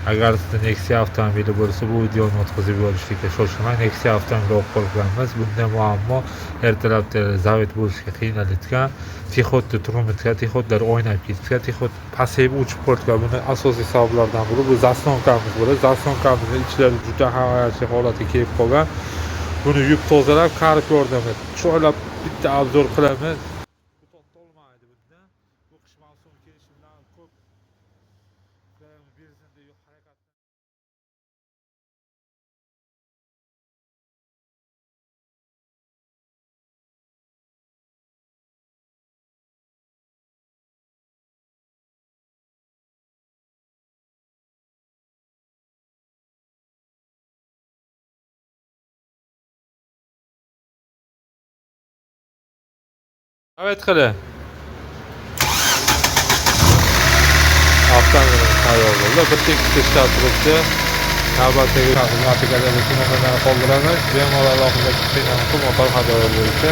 Agar sizda Nexia avtomobili bo'lsa, bu videoni o'tkazib yuborishlikka shoshilmang. Nexia avtomobili olib qolganmiz. Bunda muammo ertalabda zavod bo'lishga qiynalgan. Tixotda turmoqda, tixotlar o'ynab ketgan, tixot pasayib uchib qolgan. Buni asosiy sabablardan biri bu zasnonkamiz bo'ladi. Zasnonkamizni ichlari juda havoyachi holatga kelib qolgan. Buni yuvib tozalab, qarib yordamida cho'ylab bitta obzor qilamiz. Bu to'xtalmaydi bunda. Bu qish mavsumi kelishi bilan ko'p benzinda yo'q harakat. Evet qiling. Avtomobilimiz tayyor bo'ldi. Bitta ikkita ishlab turibdi. Navbatdagi xizmatga qoldiramiz. Bemalol aloqaga chiqishdan motor xabar bo'yicha